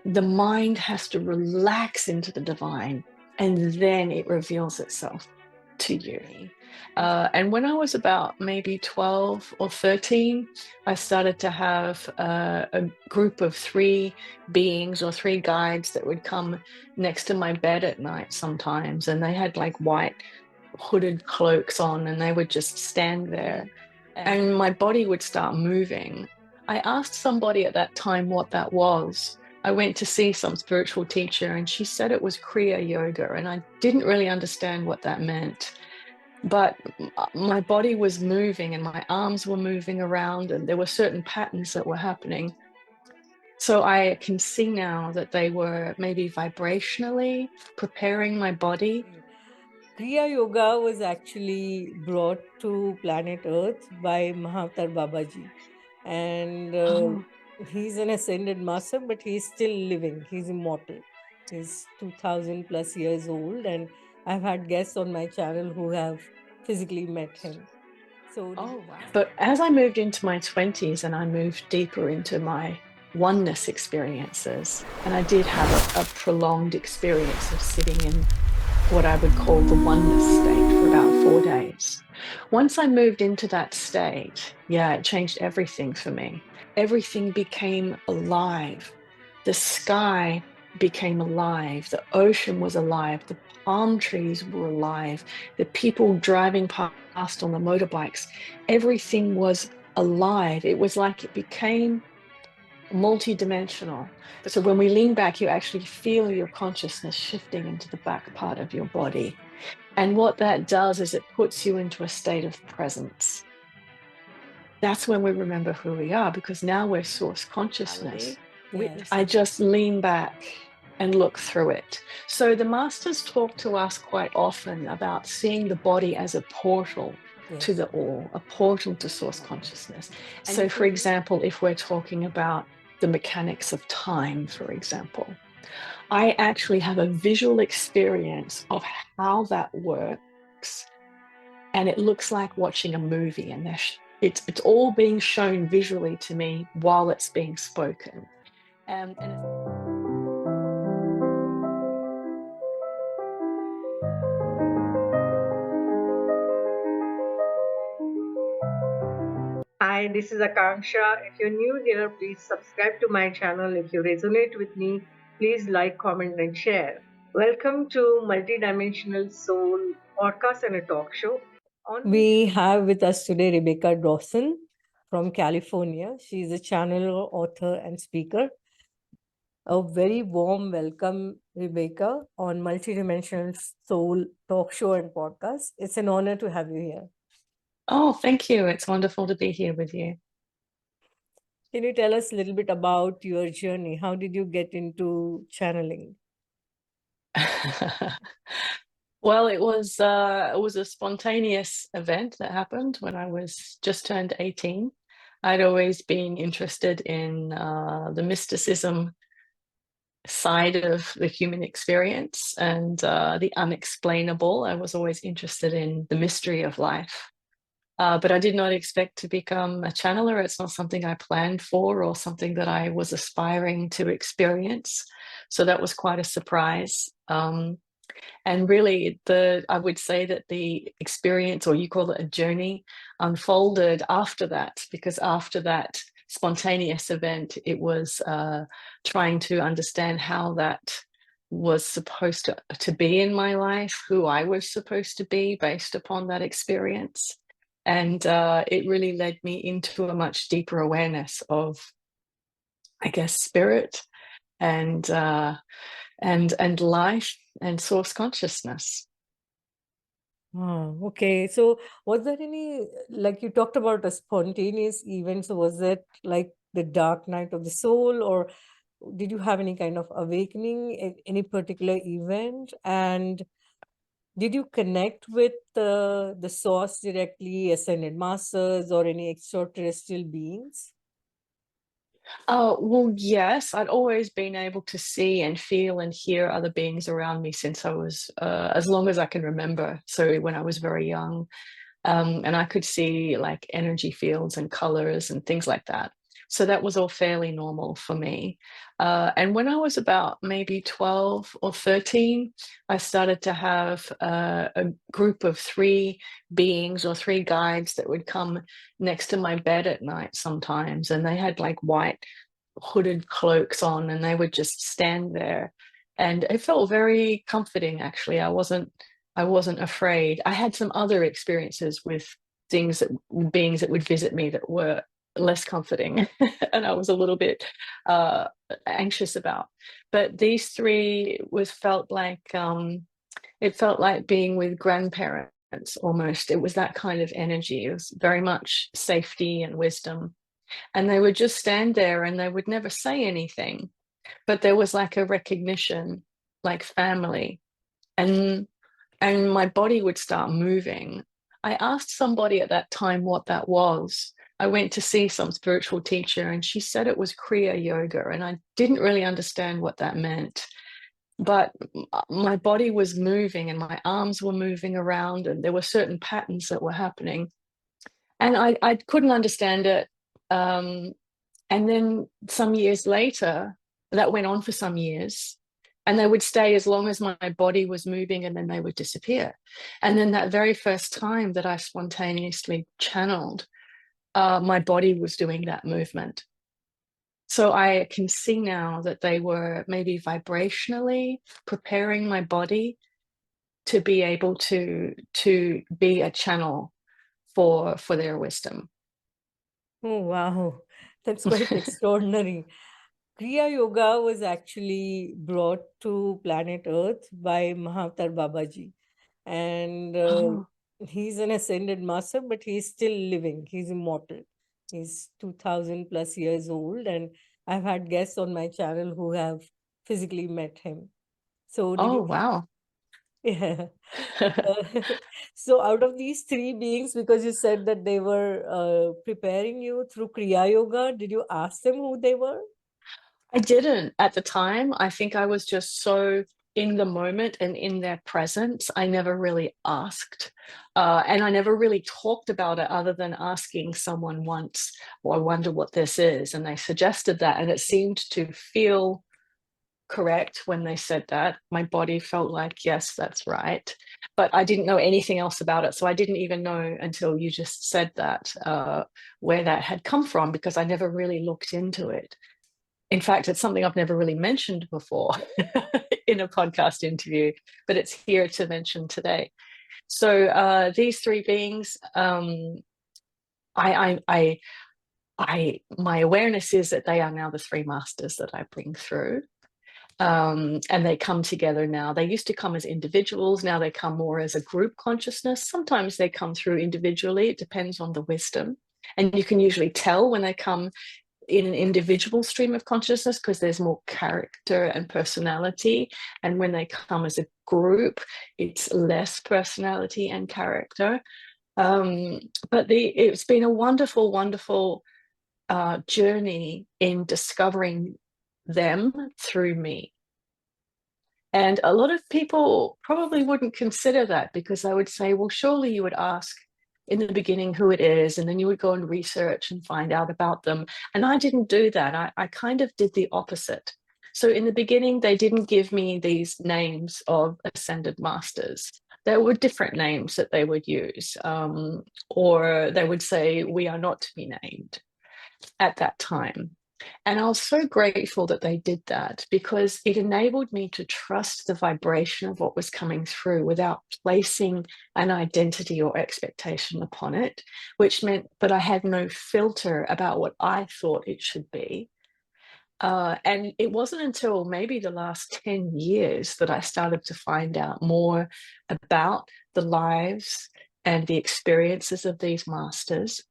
the mind has to relax into the divine, and then it reveals itself to you. And when I was about maybe 12 or 13, I started to have a group of 3 beings or 3 guides that would come next to my bed at night sometimes. And they had like white hooded cloaks on, and they would just stand there. And my body would start moving. I asked somebody at that time what that was. I went to see some spiritual teacher, and she said it was Kriya Yoga, and I didn't really understand what that meant. But my body was moving and my arms were moving around, and there were certain patterns that were happening. So I can see now that they were maybe vibrationally preparing my body. Kriya Yoga was actually brought to planet Earth by Mahavatar Babaji. And Oh, he's an ascended master, but he's still living. He's immortal. He's 2000 plus years old. And I've had guests on my channel who have physically met him. So, oh, wow. But as I moved into my 20s and I moved deeper into my oneness experiences, and I did have a prolonged experience of sitting in what I would call the oneness state for about 4 days. Once I moved into that state, yeah, it changed everything for me. Everything became alive. The sky became alive. The ocean was alive. The palm trees were alive. The people driving past on the motorbikes, everything was alive. It was like it became multidimensional. So when we lean back, you actually feel your consciousness shifting into the back part of your body. And what that does is it puts you into a state of presence. That's when we remember who we are, because now we're source consciousness. I just lean back and look through it. So the masters talk to us quite often about seeing the body as a portal to the all, a portal to source consciousness. So, for example, if we're talking about the mechanics of time, for example, I actually have a visual experience of how that works. And it looks like watching a movie, and it's all being shown visually to me while it's being spoken. And hi, this is Akanksshaa. If you're new here, please subscribe to my channel. If you resonate with me, please like, comment, and share. Welcome to Multidimensional Soul Podcast and a Talk Show. We have with us today Rebecca Dawson from California. She's a channeler, author, and speaker. A very warm welcome, Rebecca, on Multidimensional Soul Talk Show and Podcast. It's an honor to have you here. oh, thank you. It's wonderful to be here with you. Can you tell us a little bit about your journey? How did you get into channeling? Well, it was a spontaneous event that happened when I was just turned 18. I'd always been interested in the mysticism side of the human experience and the unexplainable. I was always interested in the mystery of life. But I did not expect to become a channeler. It's not something I planned for or something that I was aspiring to experience. So that was quite a surprise. And really, I would say that the experience, or you call it a journey, unfolded after that, because after that spontaneous event, it was trying to understand how that was supposed to be in my life, who I was supposed to be based upon that experience. And it really led me into a much deeper awareness of, I guess, spirit and life and source consciousness. Oh, okay. So was there any, like you talked about a spontaneous event, so was that like the dark night of the soul, or did you have any kind of awakening at any particular event? And did you connect with the source directly, ascended masters, or any extraterrestrial beings? Oh, well, yes, I'd always been able to see and feel and hear other beings around me since I was, as long as I can remember. So when I was very young, and I could see like energy fields and colors and things like that. So that was all fairly normal for me. And when I was about maybe 12 or 13, I started to have a group of 3 beings or 3 guides that would come next to my bed at night sometimes. And they had like white hooded cloaks on, and they would just stand there. And it felt very comforting, actually. I wasn't afraid. I had some other experiences with beings that would visit me that were less comforting and I was a little bit anxious about. But these 3 felt like it felt like being with grandparents almost. It was that kind of energy. It was very much safety and wisdom. And they would just stand there and they would never say anything, but there was like a recognition, like family. And my body would start moving. I asked somebody at that time what that was. I went to see some spiritual teacher and she said it was Kriya Yoga, and I didn't really understand what that meant. But my body was moving and my arms were moving around, and there were certain patterns that were happening. And I couldn't understand it. And then some years later, that went on for some years, and they would stay as long as my body was moving, and then they would disappear. And then that very first time that I spontaneously channeled, my body was doing that movement. So I can see now that they were maybe vibrationally preparing my body to be able to be a channel for their wisdom. Oh, wow. That's quite extraordinary. Kriya Yoga was actually brought to planet Earth by Mahavatar Babaji. And Oh, he's an ascended master, but he's still living. He's immortal. He's 2000 plus years old. And I've had guests on my channel who have physically met him. So, did oh you? wow. Yeah. So, out of these 3 beings, because you said that they were preparing you through Kriya Yoga, did you ask them who they were? I didn't at the time. I think I was just so in the moment and in their presence. I never really asked. And I never really talked about it other than asking someone once, well, I wonder what this is. And they suggested that. And it seemed to feel correct when they said that. My body felt like, yes, that's right. But I didn't know anything else about it. So I didn't even know until you just said that, where that had come from, because I never really looked into it. In fact, it's something I've never really mentioned before in a podcast interview, but it's here to mention today. So these 3 beings, my awareness is that they are now the 3 masters that I bring through. And they come together now. They used to come as individuals. Now they come more as a group consciousness. Sometimes they come through individually. It depends on the wisdom. And you can usually tell when they come in an individual stream of consciousness because there's more character and personality. And when they come as a group, it's less personality and character. But it's been a wonderful, wonderful journey in discovering them through me. And a lot of people probably wouldn't consider that, because they would say, well, surely you would ask in the beginning who it is, and then you would go and research and find out about them. And I didn't do that. I kind of did the opposite. So in the beginning, they didn't give me these names of ascended masters. There were different names that they would use, or they would say, we are not to be named at that time. And I was so grateful that they did that, because it enabled me to trust the vibration of what was coming through without placing an identity or expectation upon it, which meant that I had no filter about what I thought it should be. And it wasn't until maybe the last 10 years that I started to find out more about the lives and the experiences of these masters,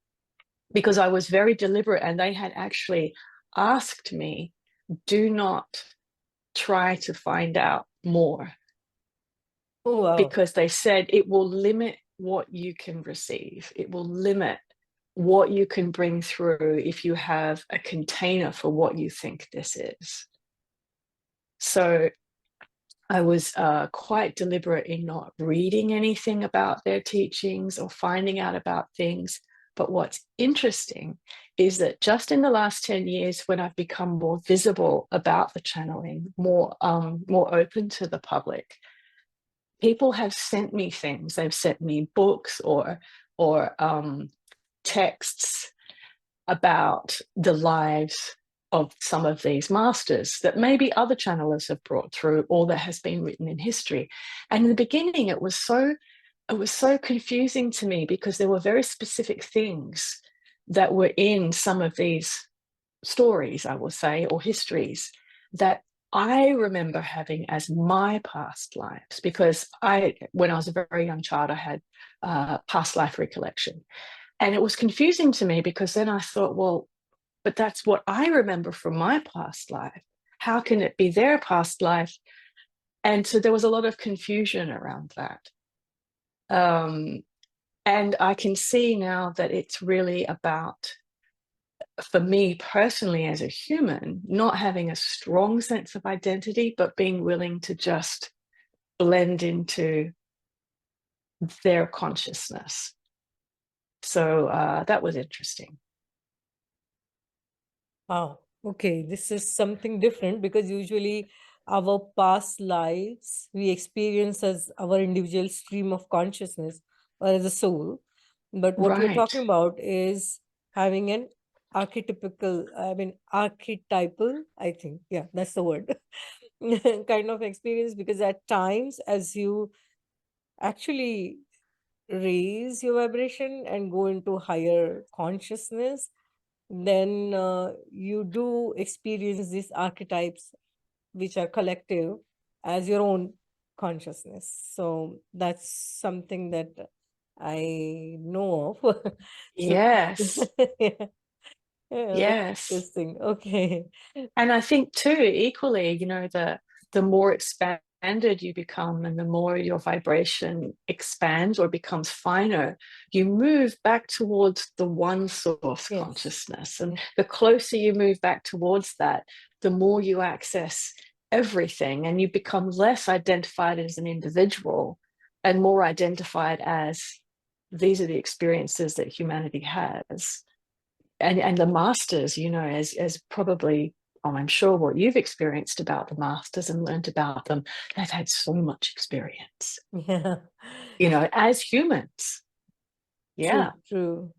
because I was very deliberate, and they had actually asked me, do not try to find out more. Oh, wow. Because they said it will limit what you can receive. It will limit what you can bring through if you have a container for what you think this is. So I was quite deliberate in not reading anything about their teachings or finding out about things But what's interesting is that just in the last 10 years, when I've become more visible about the channeling, more open to the public, people have sent me things. They've sent me books or texts about the lives of some of these masters that maybe other channelers have brought through, or that has been written in history. And in the beginning, it was so confusing to me, because there were very specific things that were in some of these stories, I will say, or histories, that I remember having as my past lives, because when I was a very young child, I had past life recollection. And it was confusing to me, because then I thought, well, but that's what I remember from my past life. How can it be their past life? And so there was a lot of confusion around that. And I can see now that it's really about, for me personally as a human, not having a strong sense of identity, but being willing to just blend into their consciousness. So that was interesting. Wow. Okay, this is something different, because usually our past lives we experience as our individual stream of consciousness or as a soul. But what we're talking Right. about is having an archetypical, archetypal, I think, yeah, that's the word, kind of experience, because at times, as you actually raise your vibration and go into higher consciousness, then you do experience these archetypes, which are collective, as your own consciousness. So that's something that I know of. So, Yes. yeah, yeah, that's Yes. interesting. Okay. And I think too, equally, you know, the more expanded you become and the more your vibration expands or becomes finer, you move back towards the one source Yes. consciousness. And the closer you move back towards that, the more you access everything, and you become less identified as an individual and more identified as, these are the experiences that humanity has. And the masters, you know, as probably, I'm sure what you've experienced about the masters and learned about them, they've had so much experience, Yeah. you know, as humans. Yeah. True.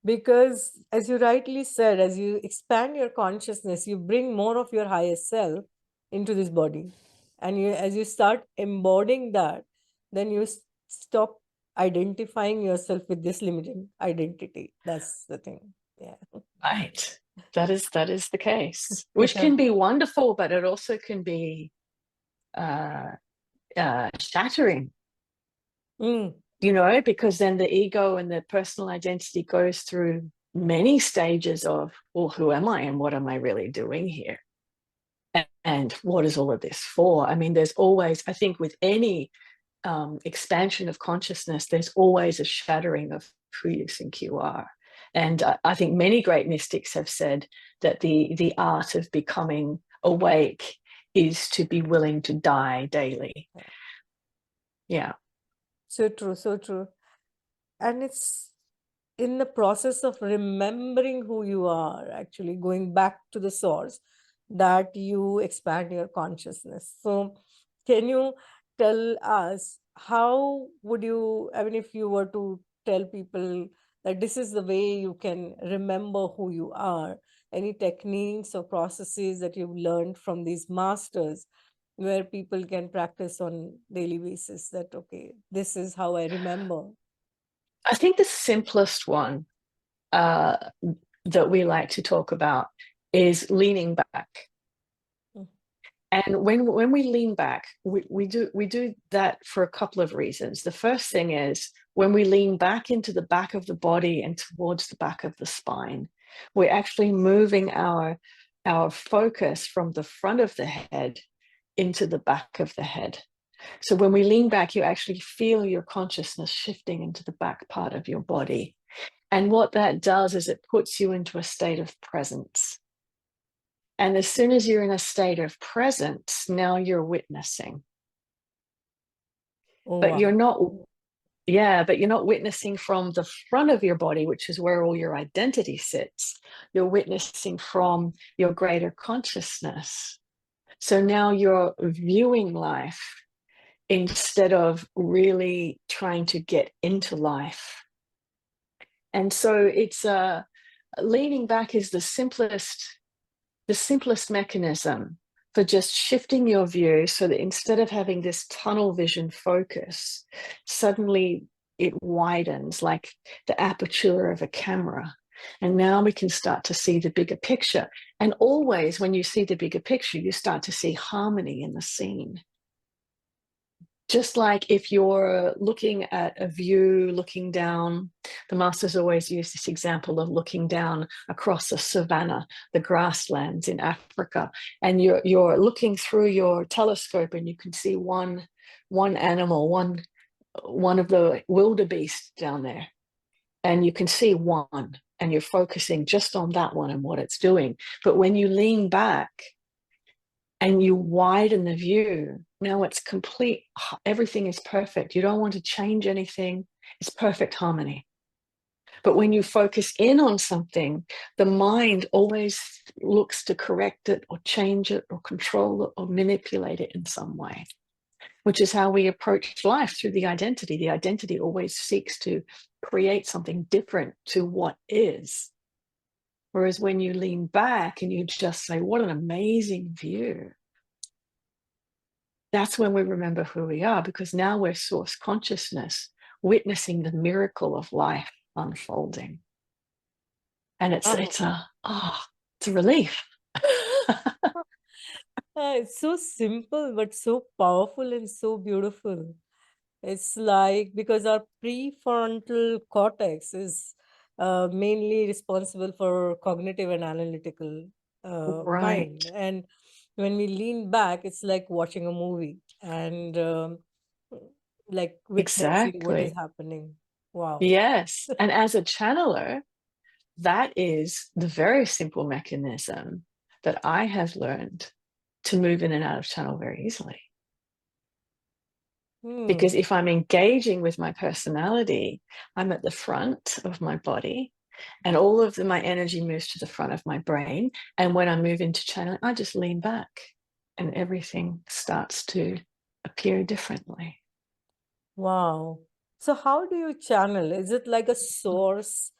Because, as you rightly said, as you expand your consciousness, you bring more of your highest self into this body. And as you start embodying that, then you stop identifying yourself with this limiting identity. That's the thing. Yeah. Right. That is the case, which can be wonderful, but it also can be shattering. You know, because then the ego and the personal identity goes through many stages of, well, who am I and what am I really doing here? And what is all of this for? I mean, there's always, I think with any expansion of consciousness, there's always a shattering of who you think you are. And I think many great mystics have said that the art of becoming awake is to be willing to die daily. Yeah. So true, so true. And it's in the process of remembering who you are, actually going back to the source, that you expand your consciousness. So can you tell us, how would you, I mean, if you were to tell people that this is the way you can remember who you are, any techniques or processes that you've learned from these masters where people can practice on daily basis, that, okay, this is how I remember? I think the simplest one that we like to talk about is leaning back. And when we lean back, we do that for a couple of reasons. The first thing is, when we lean back into the back of the body and towards the back of the spine, we're actually moving our focus from the front of the head into the back of the head. So when we lean back, you actually feel your consciousness shifting into the back part of your body. And what that does is it puts you into a state of presence. And as soon as you're in a state of presence, now you're witnessing. Oh, But wow. you're not Yeah, but you're not witnessing from the front of your body, which is where all your identity sits. You're witnessing from your greater consciousness. So now you're viewing life instead of really trying to get into life. And so it's leaning back is the simplest mechanism for just shifting your view, so that instead of having this tunnel vision focus, suddenly it widens like the aperture of a camera. And now we can start to see the bigger picture. And always when you see the bigger picture, you start to see harmony in the scene. Just like if you're looking at a view, looking down, the masters always use this example of looking down across a savanna, the grasslands in Africa, and you're looking through your telescope and you can see one animal, one of the wildebeest down there, and you can see one, and you're focusing just on that one and what it's doing. But when you lean back and you widen the view, now it's complete, everything is perfect. You don't want to change anything. It's perfect harmony. But when you focus in on something, the mind always looks to correct it or change it or control it or manipulate it in some way, which is how we approach life through the identity. The identity always seeks to create something different to what is. Whereas when you lean back and you just say, what an amazing view, that's when we remember who we are, because now we're source consciousness, witnessing the miracle of life unfolding. And it's a relief. It's so simple, but so powerful and so beautiful. It's like, because our prefrontal cortex is mainly responsible for cognitive and analytical Right. mind. And when we lean back, it's like watching a movie and like witnessing what is Exactly. happening. Wow. Yes. And as a channeler, that is the very simple mechanism that I have learned to move in and out of channel very easily. Because if I'm engaging with my personality, I'm at the front of my body, and all of my energy moves to the front of my brain. And when I move into channeling, I just lean back and everything starts to appear differently. Wow. So how do you channel? Is it like a source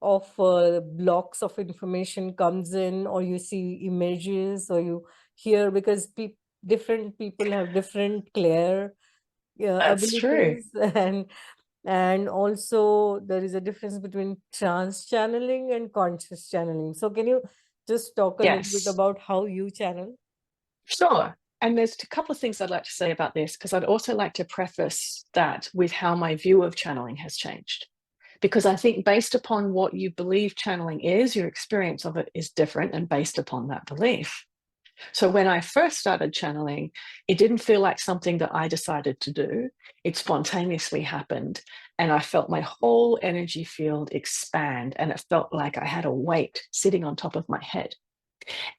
of blocks of information comes in, or you see images, or you hear, because different people have different clear That's true. abilities, and also there is a difference between trance channeling and conscious channeling. So can you just talk a little bit Yes, about how you channel? sure. And there's a couple of things I'd like to say about this, because I'd also like to preface that with how my view of channeling has changed. Because I think based upon what you believe channeling is, your experience of it is different, and based upon that belief. So when I first started channeling, it didn't feel like something that I decided to do. It spontaneously happened. And I felt my whole energy field expand. And it felt like I had a weight sitting on top of my head.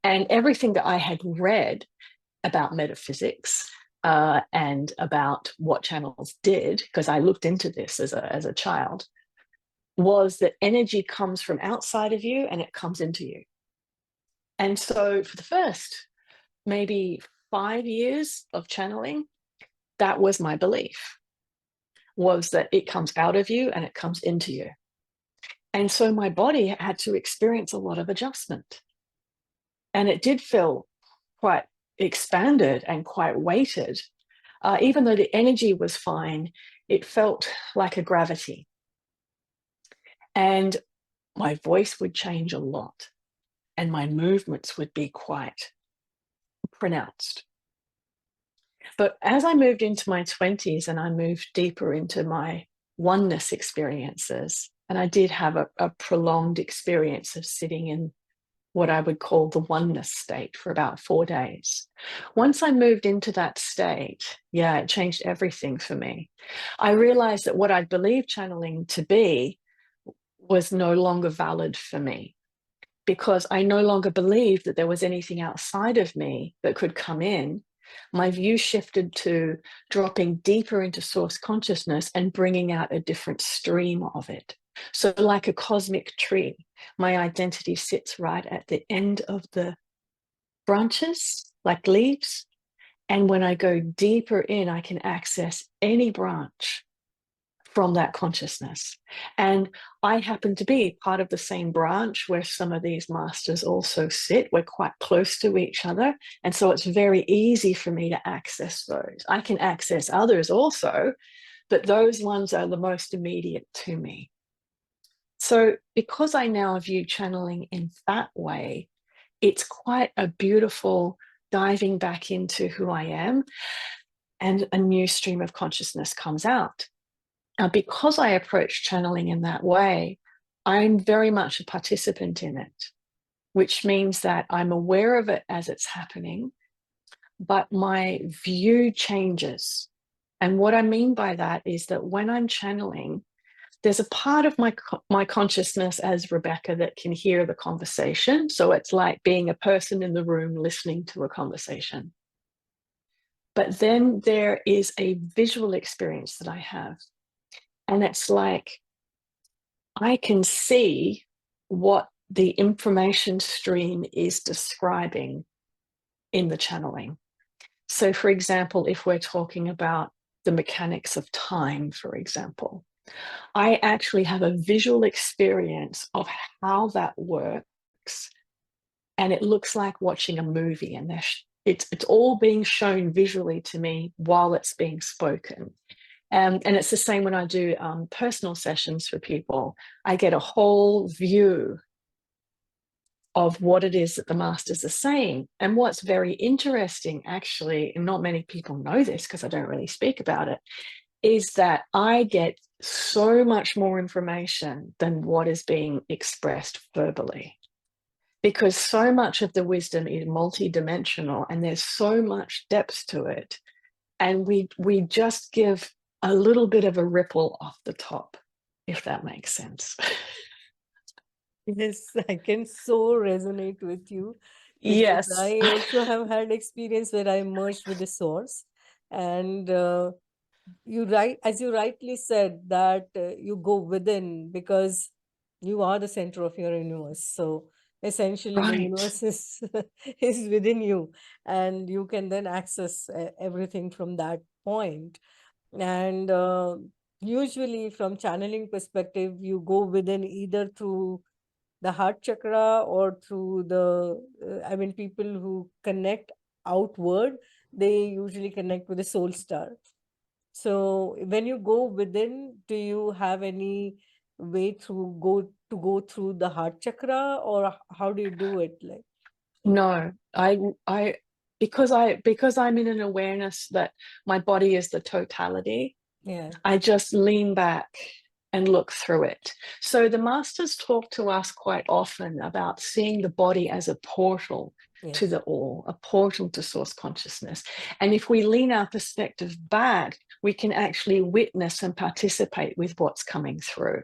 And everything that I had read about metaphysics and about what channels did, because I looked into this as a child, was that energy comes from outside of you and it comes into you. And so for the first maybe 5 years of channeling, that was my belief, was that it comes out of you and it comes into you. And so my body had to experience a lot of adjustment. And it did feel quite expanded and quite weighted. Even though the energy was fine, it felt like a gravity. And my voice would change a lot, and my movements would be quite pronounced. But as I moved into my 20s and I moved deeper into my oneness experiences, and I did have a prolonged experience of sitting in what I would call the oneness state for about 4 days. Once I moved into that state, yeah, it changed everything for me. I realized that what I believed channeling to be was no longer valid for me, because I no longer believed that there was anything outside of me that could come in My view shifted to dropping deeper into source consciousness and bringing out a different stream of it. So like a cosmic tree, my identity sits right at the end of the branches, like leaves. And when I go deeper in, I can access any branch from that consciousness. And I happen to be part of the same branch where some of these masters also sit. We're quite close to each other. And so it's very easy for me to access those. I can access others also, but those ones are the most immediate to me. So because I now view channeling in that way, it's quite a beautiful diving back into who I am, and a new stream of consciousness comes out. Now, because I approach channeling in that way, I'm very much a participant in it, which means that I'm aware of it as it's happening, but my view changes. And what I mean by that is that when I'm channeling, there's a part of my consciousness as Rebecca that can hear the conversation. So it's like being a person in the room listening to a conversation. But then there is a visual experience that I have. And it's like I can see what the information stream is describing in the channeling. So, for example, if we're talking about the mechanics of time, for example, I actually have a visual experience of how that works. And it looks like watching a movie, and it's all being shown visually to me while it's being spoken. And it's the same when I do personal sessions for people. I get a whole view of what it is that the masters are saying. And what's very interesting, actually, and not many people know this because I don't really speak about it, is that I get so much more information than what is being expressed verbally. Because so much of the wisdom is multidimensional and there's so much depth to it. And we just give a little bit of a ripple off the top, if that makes sense. Yes, I can so resonate with you because Yes. I also have had experience where I merged with the source. And as you rightly said, that you go within because you are the center of your universe. So essentially, the Right. universe is is within you, and you can then access everything from that point. And usually, from channeling perspective, you go within either through the heart chakra or through I mean, people who connect outward, they usually connect with the soul star. So when you go within, do you have any way to go through the heart chakra, or how do you do it? Like, No, I because I'm in an awareness that my body is the totality, yeah, I just lean back and look through it. So the masters talk to us quite often about seeing the body as a portal to yes, the all, a portal to source consciousness. And if we lean our perspective back, we can actually witness and participate with what's coming through.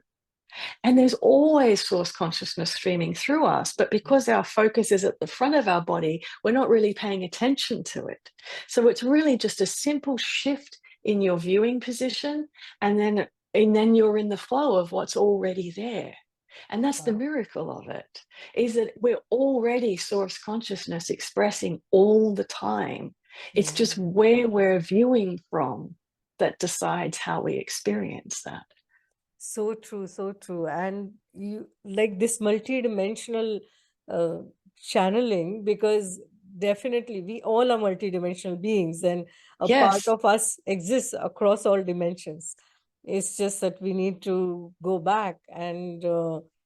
And there's always source consciousness streaming through us, but because our focus is at the front of our body, we're not really paying attention to it. So it's really just a simple shift in your viewing position, and then you're in the flow of what's already there. And that's the wow, miracle of it, is that we're already source consciousness expressing all the time. It's yeah. just where we're viewing from that decides how we experience that. So true, so true. And you like this multidimensional uh, channeling, because definitely we all are multidimensional beings, and a part Yes. of us exists across all dimensions. It's just that we need to go back and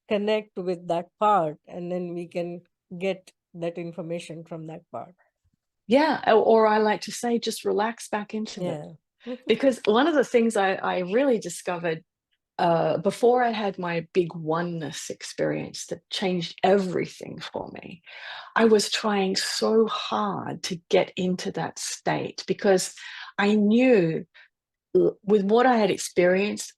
connect with that part, and then we can get that information from that part. Yeah, or I like to say, just relax back into it. Yeah. Because one of the things I really discovered before I had my big oneness experience that changed everything for me, I was trying so hard to get into that state because I knew with what I had experienced,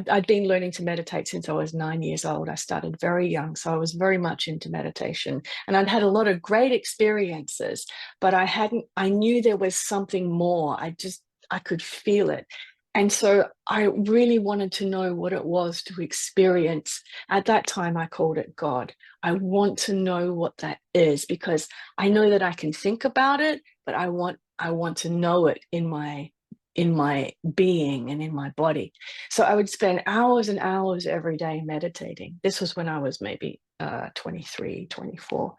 I'd been learning to meditate since I was 9 years old. I started very young, so I was very much into meditation, and I'd had a lot of great experiences, but I knew there was something more. I could feel it. And so I really wanted to know what it was to experience. At that time, I called it God. I want to know what that is, because I know that I can think about it, but I want to know it in my being and in my body. So I would spend hours and hours every day meditating. This was when I was maybe 23, 24.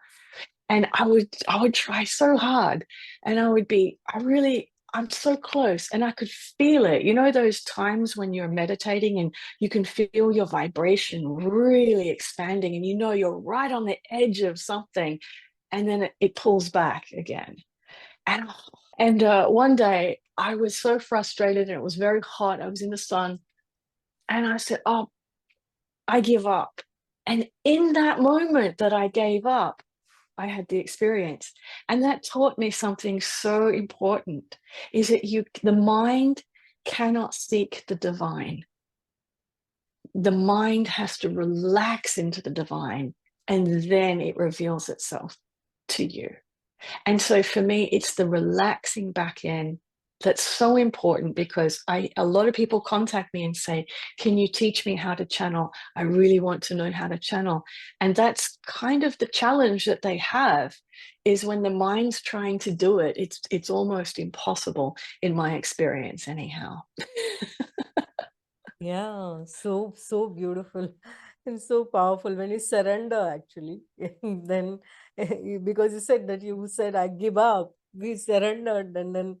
And I would try so hard, and I'm so close, and I could feel it. You know, those times when you're meditating and you can feel your vibration really expanding, and you know you're right on the edge of something, and then it pulls back again. And one day I was so frustrated, and it was very hot. I was in the sun, and I said, "Oh, I give up." And in that moment that I gave up, I had the experience. And that taught me something so important, is that the mind cannot seek the divine. The mind has to relax into the divine, and then it reveals itself to you. And so for me, it's the relaxing back in that's so important, because a lot of people contact me and say, can you teach me how to channel? I really want to know how to channel. And that's kind of the challenge that they have, is when the mind's trying to do it, it's almost impossible, in my experience anyhow. Yeah, so beautiful and so powerful when you surrender, actually. Then, because you said that you said, I give up, we surrendered, and then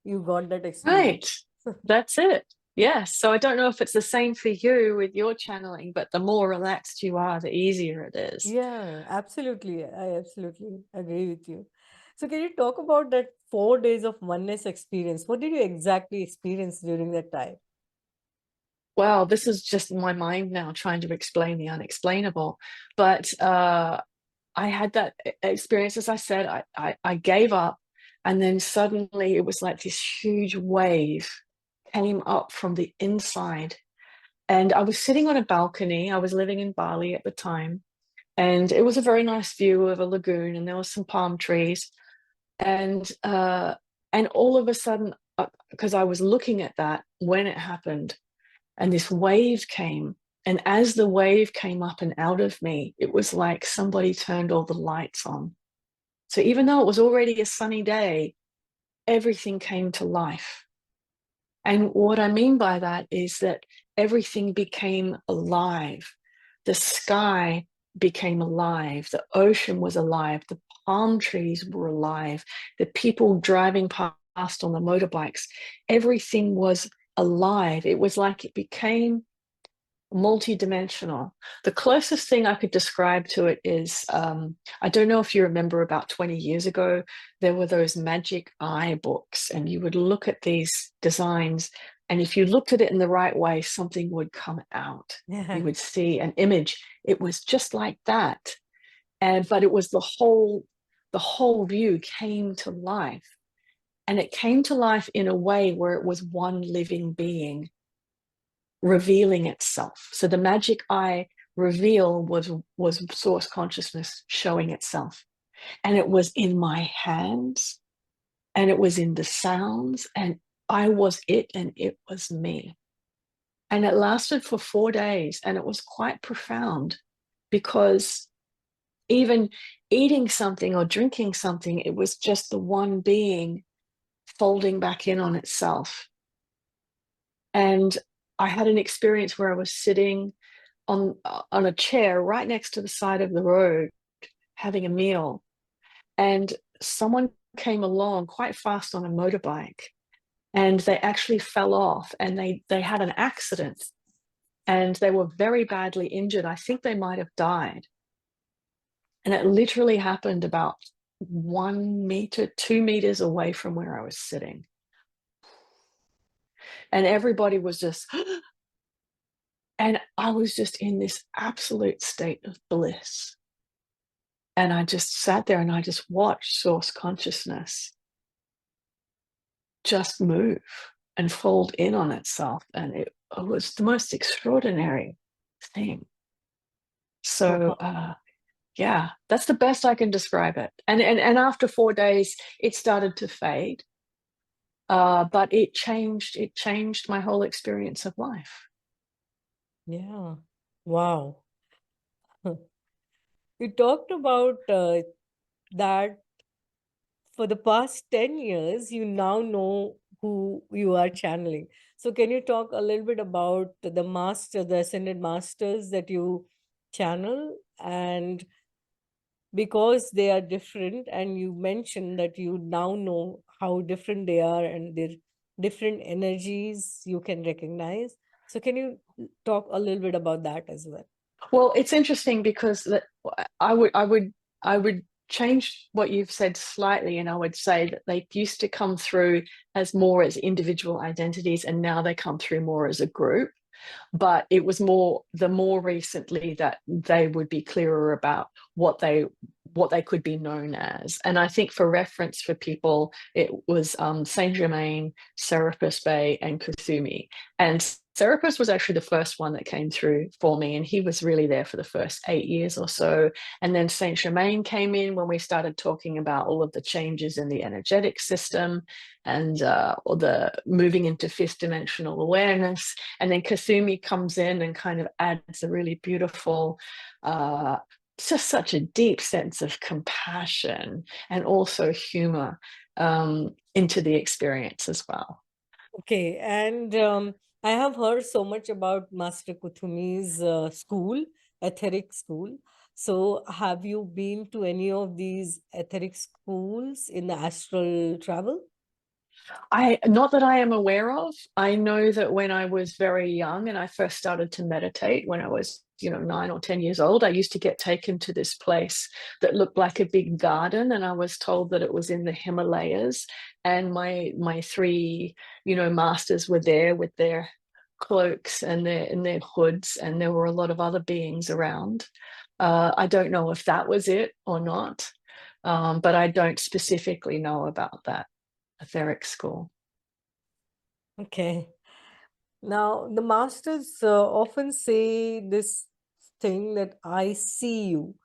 you got that experience. Right. That's it. Yes. So I don't know if it's the same for you with your channeling, but the more relaxed you are, the easier it is. Yeah, absolutely. I absolutely agree with you. So, can you talk about that 4 days of oneness experience? What did you exactly experience during that time? Well, this is just my mind now trying to explain the unexplainable. But I had that experience, as I said. I gave up, and then suddenly it was like this huge wave came up from the inside. And I was sitting on a balcony. I was living in Bali at the time, and it was a very nice view of a lagoon, and there was some palm trees. And all of a sudden, because I was looking at that when it happened, and this wave came. And as the wave came up and out of me, it was like somebody turned all the lights on. So even though it was already a sunny day, everything came to life. And what I mean by that is that everything became alive. The sky became alive. The ocean was alive. The palm trees were alive. The people driving past on the motorbikes, everything was alive. It was like it became multidimensional. The closest thing I could describe to it is, I don't know if you remember, about 20 years ago, there were those magic eye books, and you would look at these designs, and if you looked at it in the right way, something would come out. You would see an image. It was just like that. But it was the whole view came to life. And it came to life in a way where it was one living being revealing itself. So the magic eye reveal was source consciousness showing itself. And it was in my hands, and it was in the sounds, and I was it, and it was me. And it lasted for 4 days, and it was quite profound, because even eating something or drinking something, it was just the one being folding back in on itself. And I had an experience where I was sitting on a chair right next to the side of the road having a meal, and someone came along quite fast on a motorbike, and they actually fell off, and they had an accident, and they were very badly injured. I think they might have died. And it literally happened about 1 meter, 2 meters away from where I was sitting. And everybody was just, and I was just in this absolute state of bliss. And I just sat there and I just watched source consciousness just move. fold in on itself. And it was the most extraordinary thing. So yeah, that's the best I can describe it. And after 4 days, it started to fade. But it changed my whole experience of life. Yeah. Wow. You talked about that for the past 10 years, you now know who you are channeling. So, can you talk a little bit about the master, the ascended masters that you channel? And because they are different, and you mentioned that you now know how different they are and their different energies you can recognize. So, can you talk a little bit about that as well? Well, it's interesting because I would change what you've said slightly, and I would say that they used to come through as more as individual identities, and now they come through more as a group. But it was more recently that they would be clearer about what they could be known as. And I think for reference for people, it was Saint Germain, Serapis Bey, and Kuthumi. And Serapis was actually the first one that came through for me, and he was really there for the first 8 years or so. And then Saint Germain came in when we started talking about all of the changes in the energetic system and or the moving into fifth dimensional awareness. And then Kuthumi comes in and kind of adds a really beautiful, just such a deep sense of compassion and also humor into the experience as well. Okay, and I have heard so much about Master Kuthumi's school, etheric school. So, have you been to any of these etheric schools in the astral travel? Not that I am aware of. I know that when I was very young and I first started to meditate when I was 9 or 10 years old, I used to get taken to this place that looked like a big garden, and I was told that it was in the Himalayas, and my three masters were there with their cloaks and their hoods, and there were a lot of other beings around. I don't know if that was it or not, but I don't specifically know about that etheric school. Okay. Now, the masters often say this thing that I see you,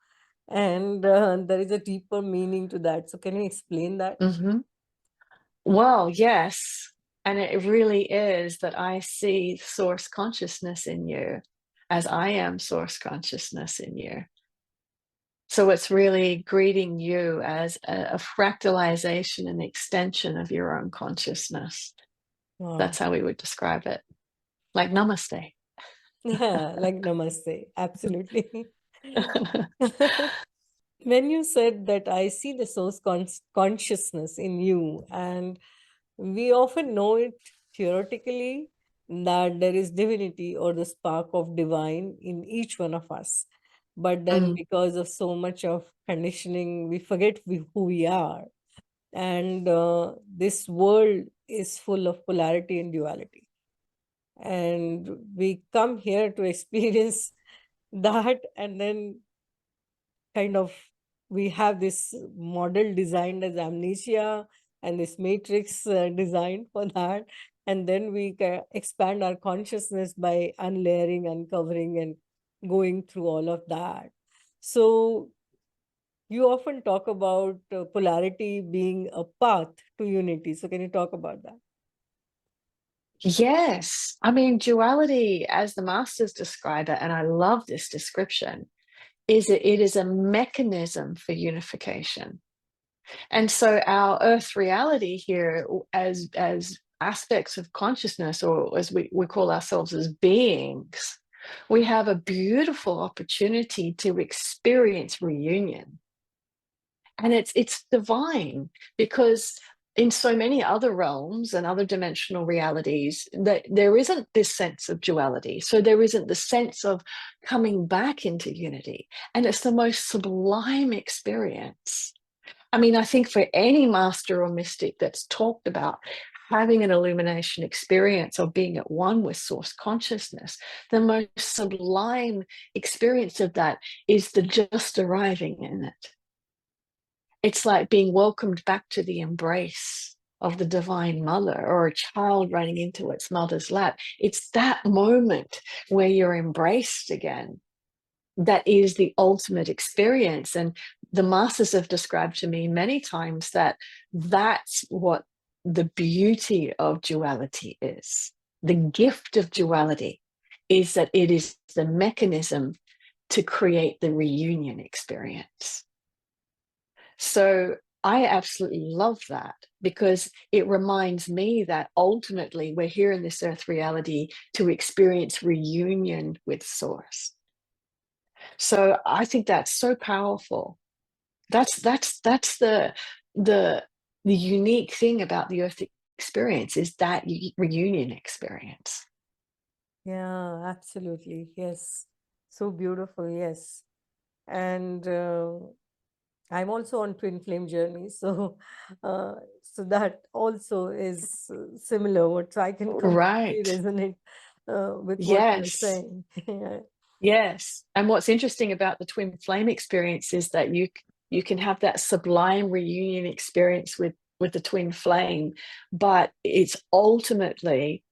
and there is a deeper meaning to that. So, can you explain that? Mm-hmm. Well, yes. And it really is that I see source consciousness in you as I am source consciousness in you. So it's really greeting you as a fractalization and extension of your own consciousness. Wow. That's how we would describe it. Like namaste. Yeah, like namaste. Absolutely. When you said that I see the source consciousness in you, and we often know it theoretically that there is divinity or the spark of divine in each one of us. But then, because of so much of conditioning, we forget who we are. And this world is full of polarity and duality. And we come here to experience that, and then kind of we have this model designed as amnesia and this matrix designed for that, and then we expand our consciousness by unlayering, uncovering, and going through all of that. So you often talk about polarity being a path to unity. So can you talk about that? Yes. I mean, duality, as the masters describe it, and I love this description, it is a mechanism for unification. And so our earth reality here as aspects of consciousness, or as we call ourselves as beings, we have a beautiful opportunity to experience reunion. And it's divine, because in so many other realms and other dimensional realities, that there isn't this sense of duality. So there isn't the sense of coming back into unity. And it's the most sublime experience. I mean, I think for any master or mystic that's talked about having an illumination experience or being at one with source consciousness, the most sublime experience of that is the just arriving in it. It's like being welcomed back to the embrace of the Divine Mother, or a child running into its mother's lap. It's that moment where you're embraced again that is the ultimate experience. And the masters have described to me many times that that's what the beauty of duality is. The gift of duality is that it is the mechanism to create the reunion experience. So I absolutely love that, because it reminds me that ultimately we're here in this earth reality to experience reunion with Source. So I think that's so powerful. That's the unique thing about the earth experience, is that reunion experience. Yeah, absolutely. Yes. So beautiful. Yes. And I'm also on twin flame journey. So, so that also is similar. What I can completely Right. resonate with what you're Yes. saying. Yeah. Yes. And what's interesting about the twin flame experience is that you can have that sublime reunion experience with the twin flame, but it's ultimately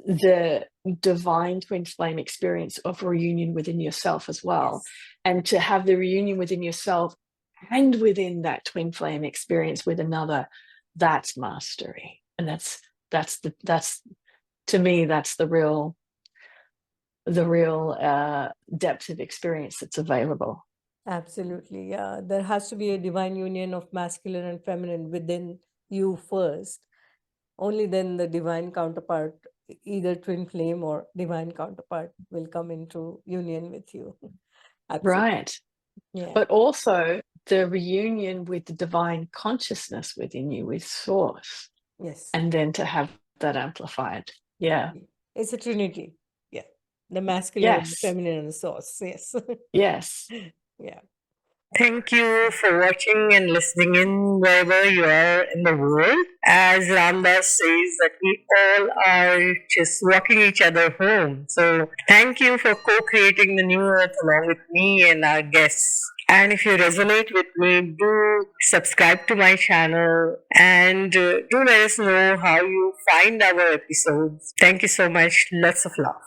the divine twin flame experience of reunion within yourself as well. Yes. And to have the reunion within yourself and within that twin flame experience with another, that's mastery. And that's to me, that's the real depth of experience that's available. Absolutely. Yeah. There has to be a divine union of masculine and feminine within you first. Only then the divine counterpart, either twin flame or divine counterpart, will come into union with you. Absolutely. Right. Yeah. But also the reunion with the divine consciousness within you, with Source, Yes. and then to have that amplified. Yeah. It's a trinity. Yeah. The masculine, the Yes. feminine, and the source. Yes. Yes. Yeah. Thank you for watching and listening in wherever you are in the world. As Ramdas says, that we all are just walking each other home. So thank you for co-creating the new earth along with me and our guests. And if you resonate with me, do subscribe to my channel and do let us know how you find our episodes. Thank you so much. Lots of love.